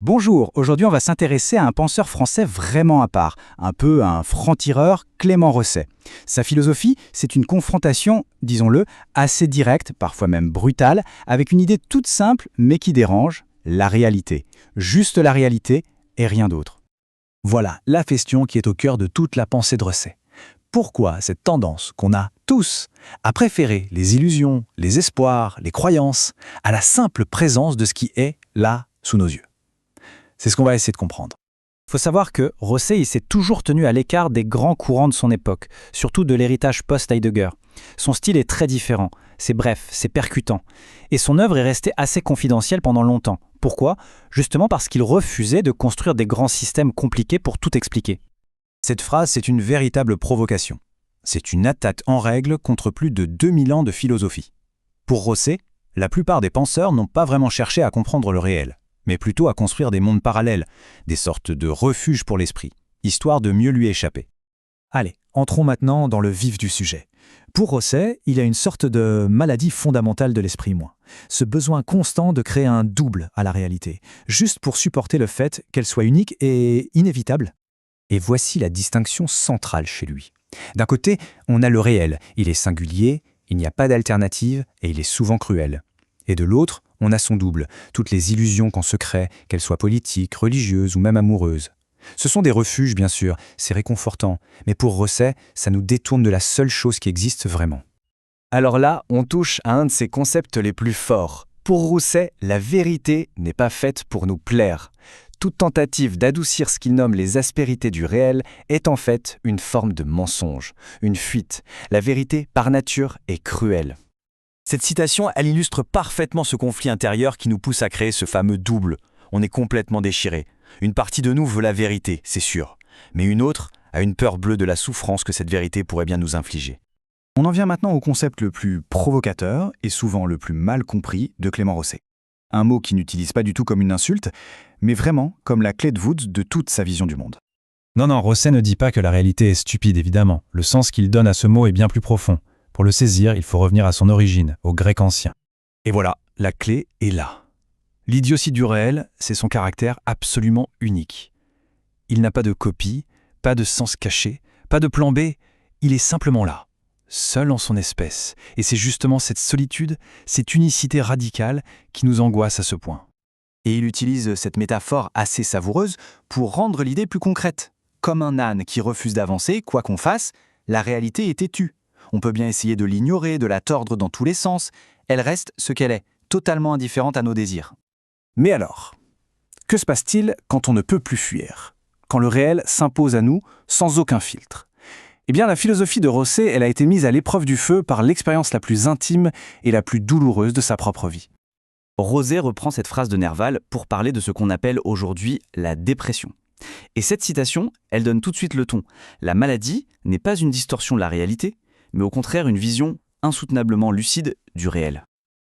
Bonjour, aujourd'hui on va s'intéresser à un penseur français vraiment à part, un peu un franc-tireur, Clément Rosset. Sa philosophie, c'est une confrontation, disons-le, assez directe, parfois même brutale, avec une idée toute simple mais qui dérange, la réalité. Juste la réalité et rien d'autre. Voilà la question qui est au cœur de toute la pensée de Rosset. Pourquoi cette tendance qu'on a tous à préférer les illusions, les espoirs, les croyances, à la simple présence de ce qui est là sous nos yeux? C'est ce qu'on va essayer de comprendre. Faut savoir que Rosset il s'est toujours tenu à l'écart des grands courants de son époque, surtout de l'héritage post-Heidegger. Son style est très différent, c'est bref, c'est percutant. Et son œuvre est restée assez confidentielle pendant longtemps. Pourquoi? Justement parce qu'il refusait de construire des grands systèmes compliqués pour tout expliquer. Cette phrase, c'est une véritable provocation. C'est une attaque en règle contre plus de 2000 ans de philosophie. Pour Rosset, la plupart des penseurs n'ont pas vraiment cherché à comprendre le réel, mais plutôt à construire des mondes parallèles, des sortes de refuges pour l'esprit, histoire de mieux lui échapper. Allez, entrons maintenant dans le vif du sujet. Pour Rosset, il y a une sorte de maladie fondamentale de l'esprit humain. Ce besoin constant de créer un double à la réalité, juste pour supporter le fait qu'elle soit unique et inévitable. Et voici la distinction centrale chez lui. D'un côté, on a le réel, il est singulier, il n'y a pas d'alternative et il est souvent cruel. Et de l'autre, on a son double, toutes les illusions qu'on se crée, qu'elles soient politiques, religieuses ou même amoureuses. Ce sont des refuges, bien sûr, c'est réconfortant, mais pour Rosset, ça nous détourne de la seule chose qui existe vraiment. Alors là, on touche à un de ses concepts les plus forts. Pour Rosset, la vérité n'est pas faite pour nous plaire. Toute tentative d'adoucir ce qu'il nomme les aspérités du réel est en fait une forme de mensonge, une fuite. La vérité, par nature, est cruelle. Cette citation, elle illustre parfaitement ce conflit intérieur qui nous pousse à créer ce fameux double. On est complètement déchiré. Une partie de nous veut la vérité, c'est sûr. Mais une autre a une peur bleue de la souffrance que cette vérité pourrait bien nous infliger. On en vient maintenant au concept le plus provocateur et souvent le plus mal compris de Clément Rosset. Un mot qu'il n'utilise pas du tout comme une insulte, mais vraiment comme la clé de voûte de toute sa vision du monde. Non, Rosset ne dit pas que la réalité est stupide, évidemment. Le sens qu'il donne à ce mot est bien plus profond. Pour le saisir, il faut revenir à son origine, au grec ancien. Et voilà, la clé est là. L'idiotie du réel, c'est son caractère absolument unique. Il n'a pas de copie, pas de sens caché, pas de plan B, il est simplement là, seul en son espèce. Et c'est justement cette solitude, cette unicité radicale qui nous angoisse à ce point. Et il utilise cette métaphore assez savoureuse pour rendre l'idée plus concrète. Comme un âne qui refuse d'avancer, quoi qu'on fasse, la réalité est têtue. On peut bien essayer de l'ignorer, de la tordre dans tous les sens. Elle reste ce qu'elle est, totalement indifférente à nos désirs. Mais alors, que se passe-t-il quand on ne peut plus fuir? Quand le réel s'impose à nous sans aucun filtre? Eh bien, la philosophie de Rosset, elle a été mise à l'épreuve du feu par l'expérience la plus intime et la plus douloureuse de sa propre vie. Rosset reprend cette phrase de Nerval pour parler de ce qu'on appelle aujourd'hui la dépression. Et cette citation, elle donne tout de suite le ton. La maladie n'est pas une distorsion de la réalité, mais au contraire une vision insoutenablement lucide du réel.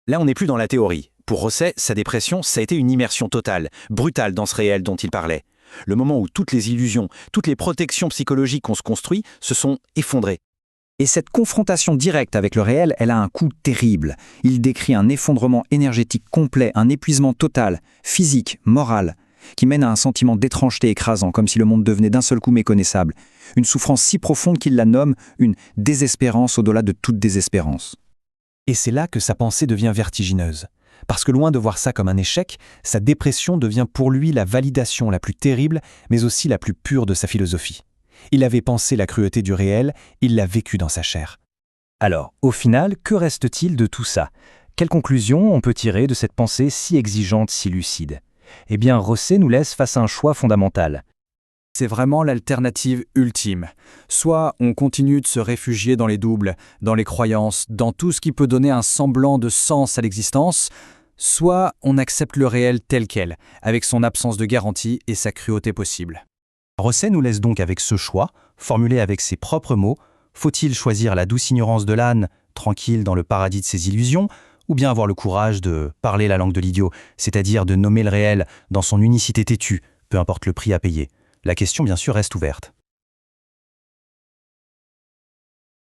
Là, on n'est plus dans la théorie. Pour Rosset, sa dépression, ça a été une immersion totale, brutale dans ce réel dont il parlait. Le moment où toutes les illusions, toutes les protections psychologiques qu'on se construit se sont effondrées. Et cette confrontation directe avec le réel, elle a un coût terrible. Il décrit un effondrement énergétique complet, un épuisement total, physique, moral, qui mène à un sentiment d'étrangeté écrasant, comme si le monde devenait d'un seul coup méconnaissable. Une souffrance si profonde qu'il la nomme une désespérance au-delà de toute désespérance. Et c'est là que sa pensée devient vertigineuse. Parce que loin de voir ça comme un échec, sa dépression devient pour lui la validation la plus terrible, mais aussi la plus pure de sa philosophie. Il avait pensé la cruauté du réel, il l'a vécu dans sa chair. Alors, au final, que reste-t-il de tout ça? Quelle conclusion on peut tirer de cette pensée si exigeante, si lucide? Eh bien, Rosset nous laisse face à un choix fondamental. C'est vraiment l'alternative ultime. Soit on continue de se réfugier dans les doubles, dans les croyances, dans tout ce qui peut donner un semblant de sens à l'existence, soit on accepte le réel tel quel, avec son absence de garantie et sa cruauté possible. Rosset nous laisse donc avec ce choix, formulé avec ses propres mots. Faut-il choisir la douce ignorance de l'âne, tranquille dans le paradis de ses illusions, ou bien avoir le courage de parler la langue de l'idiot, c'est-à-dire de nommer le réel dans son unicité têtue, peu importe le prix à payer? La question, bien sûr, reste ouverte.